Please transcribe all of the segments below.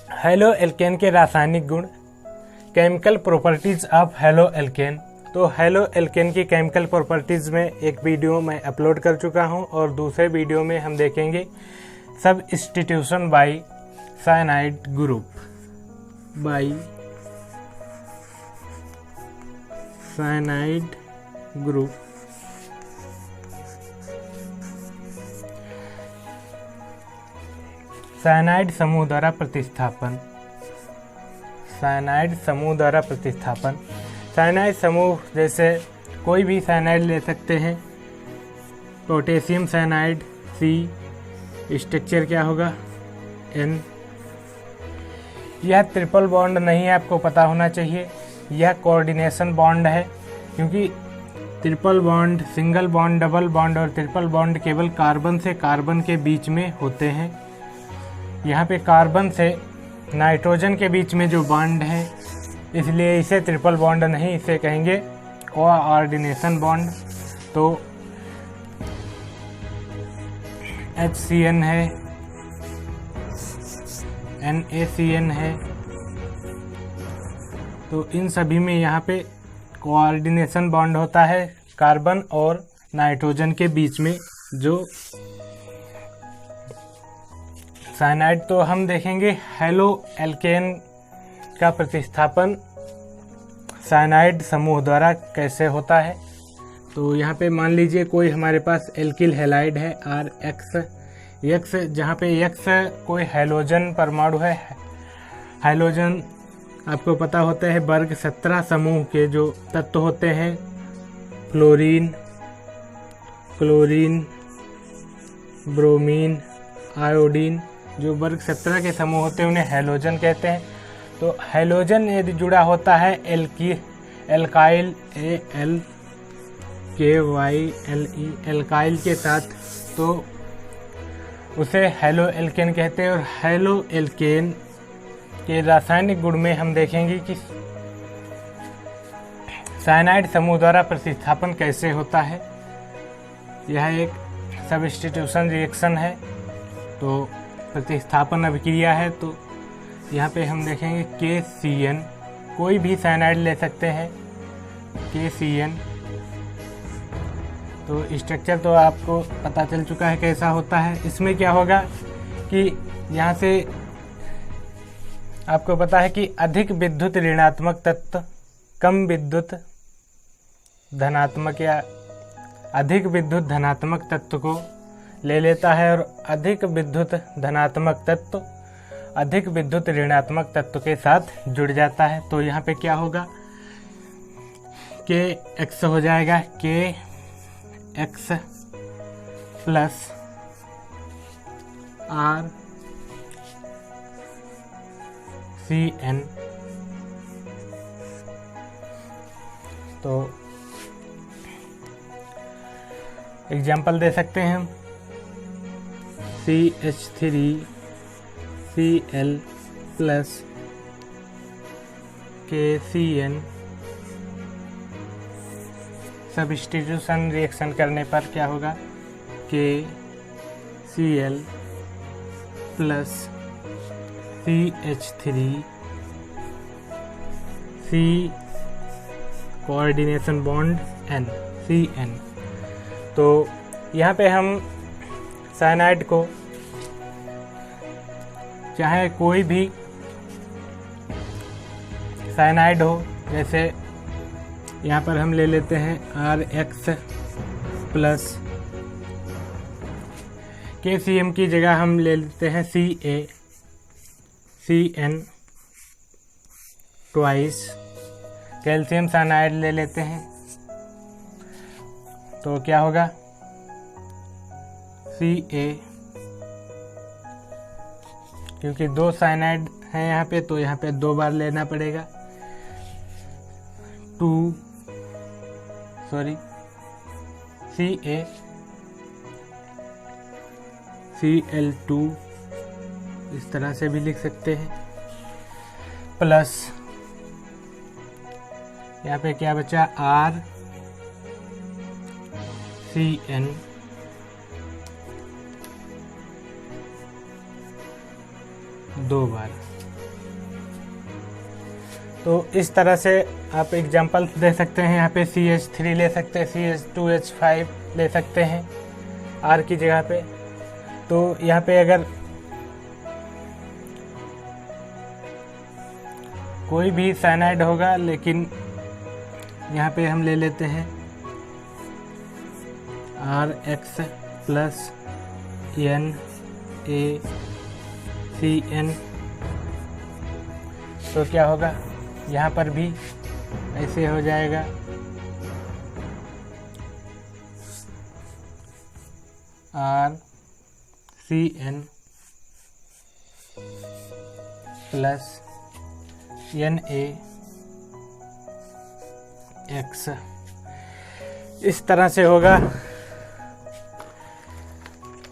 Halo alkane के रासायनिक गुण, chemical properties of halo alkane. तो हेलो एल्केन की केमिकल प्रॉपर्टीज में एक वीडियो मैं अपलोड कर चुका हूं और दूसरे वीडियो में हम देखेंगे substitution bye cyanide group by cyanide group. Cyanide समूह द्वारा प्रतिस्थापन। साइनाइड समूह द्वारा प्रतिस्थापन। साइनाइड समूह जैसे कोई भी साइनाइड ले सकते हैं। पोटेशियम साइनाइड C, स्ट्रक्चर क्या होगा N। यह ट्रिपल बॉन्ड नहीं है, आपको पता होना चाहिए। यह कोऑर्डिनेशन बॉन्ड है, क्योंकि triple bond, single bond, double bond और ट्रिपल बॉन्ड केवल कार्बन से कार्बन के बीच में होते हैं। यहाँ पे कार्बन से नाइट्रोजन के बीच में जो बॉन्ड है, इसलिए इसे ट्रिपल बॉन्ड नहीं, इसे कहेंगे कोऑर्डिनेशन बॉन्ड। तो HCN है, NaCN है, तो इन सभी में यहाँ पे कोऑर्डिनेशन बॉन्ड होता है कार्बन और नाइट्रोजन के बीच में। जो साइनाइड, तो हम देखेंगे हेलो एल्केन का प्रतिस्थापन साइनाइड समूह द्वारा कैसे होता है। तो यहाँ पे मान लीजिए कोई हमारे पास एल्किल हैलाइड है RX, जहाँ पे X कोई हैलोजन परमाणु है। हैलोजन आपको पता होता है वर्ग 17 समूह के जो तत्व होते हैं, फ्लोरीन, क्लोरीन, ब्रोमीन, आयोडीन, जो वर्ग 17 के समूह होते हैं उन्हें हैलोजन कहते हैं। तो हैलोजन यदि जुड़ा होता है एल्काइल ALKYLE एल्काइल के साथ, तो उसे हेलो एल्केन कहते हैं। और हेलो एल्केन के रासायनिक गुण में हम देखेंगे कि साइनाइड समूह द्वारा प्रतिस्थापन कैसे होता है। यह एक सब्स्टिट्यूशन रिएक्शन है, तो प्रतिस्थापन अभिक्रिया है। तो यहाँ पे हम देखेंगे KCN, कोई भी साइनाइड ले सकते हैं KCN। तो स्ट्रक्चर तो आपको पता चल चुका है कैसा होता है। इसमें क्या होगा कि यहाँ से आपको पता है कि अधिक विद्युत ऋणात्मक तत्व कम विद्युत धनात्मक या अधिक विद्युत धनात्मक तत्व को ले लेता है, और अधिक विद्युत धनात्मक तत्व अधिक विद्युत ऋणात्मक तत्व के साथ जुड़ जाता है। तो यहाँ पे क्या होगा, KX हो जाएगा KX प्लस RCN। तो एग्जाम्पल दे सकते हैं हम CH3Cl plus KCN। Substitution reaction करने पर क्या होगा, KCl plus CH3C coordination bond N CN। तो यहाँ पे हम साइनाइड को, चाहे कोई भी साइनाइड हो, जैसे यहाँ पर हम ले लेते हैं RX प्लस KCM की जगह हम ले लेते हैं CN ट्वाइस। कैल्शियम साइनाइड ले लेते हैं, तो क्या होगा Ca, क्योंकि दो साइनाइड हैं यहाँ पे, तो यहाँ पे 2 बार लेना पड़ेगा। CaCl2 इस तरह से भी लिख सकते हैं, प्लस यहाँ पे क्या बचा RCN 2 बार। तो इस तरह से आप एग्जांपल दे सकते हैं। यहाँ पे CH3 ले सकते हैं, CH2H5 ले सकते हैं R की जगह पे। तो यहाँ पे अगर कोई भी साइनाइड होगा, लेकिन यहाँ पे हम ले लेते हैं RX प्लस NaCN, तो क्या होगा, यहाँ पर भी ऐसे हो जाएगा। RCN प्लस NaX, इस तरह से होगा।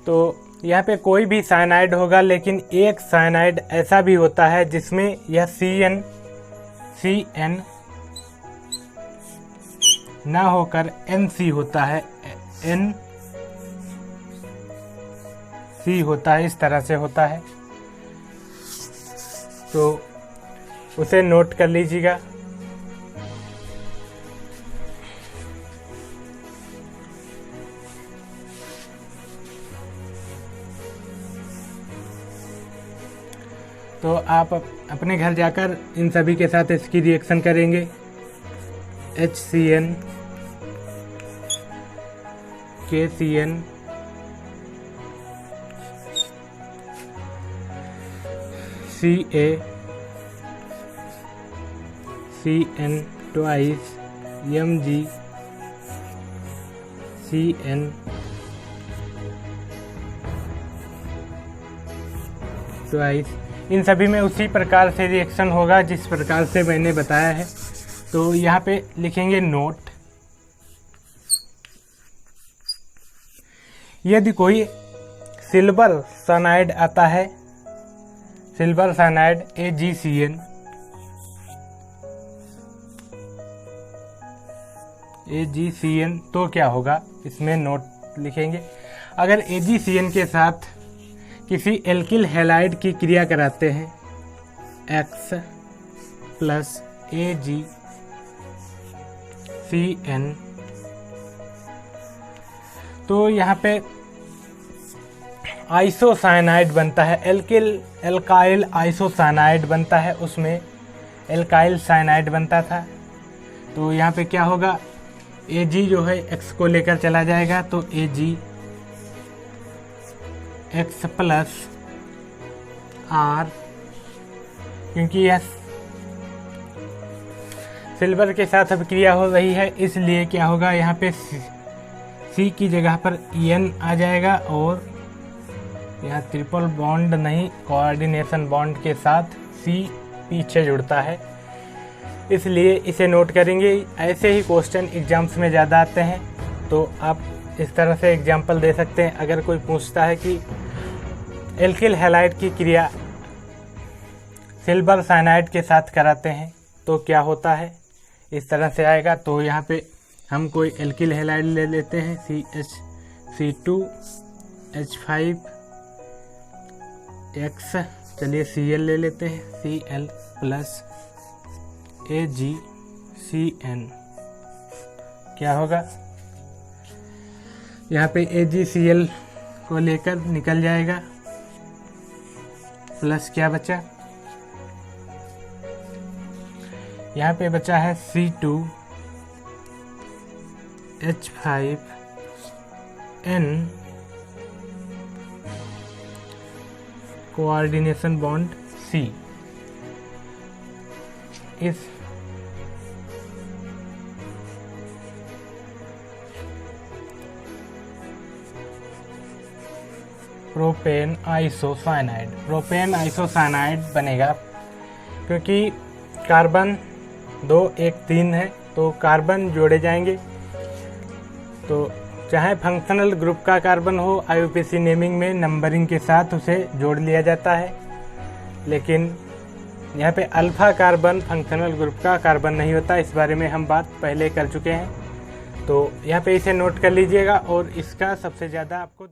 तो यहाँ पे कोई भी साइनाइड होगा, लेकिन एक साइनाइड ऐसा भी होता है जिसमें यह CN ना होकर NC होता है, NC होता है, इस तरह से होता है। तो उसे नोट कर लीजिएगा। तो आप अपने घर जाकर इन सभी के साथ इसकी रिएक्शन करेंगे। HCN, KCN, CA, CN twice, Mg, CN twice, इन सभी में उसी प्रकार से रिएक्शन होगा जिस प्रकार से मैंने बताया है। तो यहाँ पे लिखेंगे नोट। यदि कोई सिल्वर साइनाइड आता है, सिल्वर साइनाइड AgCN, तो क्या होगा, इसमें नोट लिखेंगे। अगर AgCN के साथ किसी एल्किल हैलाइड की क्रिया कराते हैं, X प्लस AgCN, तो यहाँ पे आइसोसाइनाइड बनता है, एल्काइल आइसोसाइनाइड बनता है, उसमें एल्काइल साइनाइड बनता था। तो यहाँ पे क्या होगा, Ag जो है X को लेकर चला जाएगा, तो Ag X प्लस R, क्योंकि यह सिल्वर के साथ अब क्रिया हो रही है, इसलिए क्या होगा, यहाँ पे C की जगह पर N आ जाएगा, और यहाँ ट्रिपल बॉन्ड नहीं, कोऑर्डिनेशन बॉन्ड के साथ C पीछे जुड़ता है, इसलिए इसे नोट करेंगे। ऐसे ही क्वेश्चन एग्जाम्स में ज़्यादा आते हैं, तो आप इस तरह से एग्जाम्पल दे सकते हैं। अगर कोई पूछता है कि एल्किल हैलाइड की क्रिया सिल्वर साइनाइड के साथ कराते हैं तो क्या होता है, इस तरह से आएगा। तो यहाँ पे हम कोई एल्किल हैलाइड ले लेते हैं, CH2H5X, चलिए Cl ले लेते हैं, Cl प्लस AgCN, क्या होगा, यहाँ पे AgCl को लेकर निकल जाएगा, प्लस क्या बचा, यहाँ पे बचा है C2H5N, कोऑर्डिनेशन बॉन्ड C। इस प्रोपेन आइसोसाइनाइड बनेगा, क्योंकि कार्बन 2 1 3 है, तो कार्बन जोड़े जाएंगे। तो चाहे फंक्शनल ग्रुप का कार्बन हो, IUPAC नेमिंग में नंबरिंग के साथ उसे जोड़ लिया जाता है, लेकिन यहाँ पे अल्फा कार्बन फंक्शनल ग्रुप का कार्बन नहीं होता। इस बारे में हम बात पहले कर चुके हैं, तो यहाँ पे इसे नोट कर लीजिएगा। और इसका सबसे ज़्यादा आपको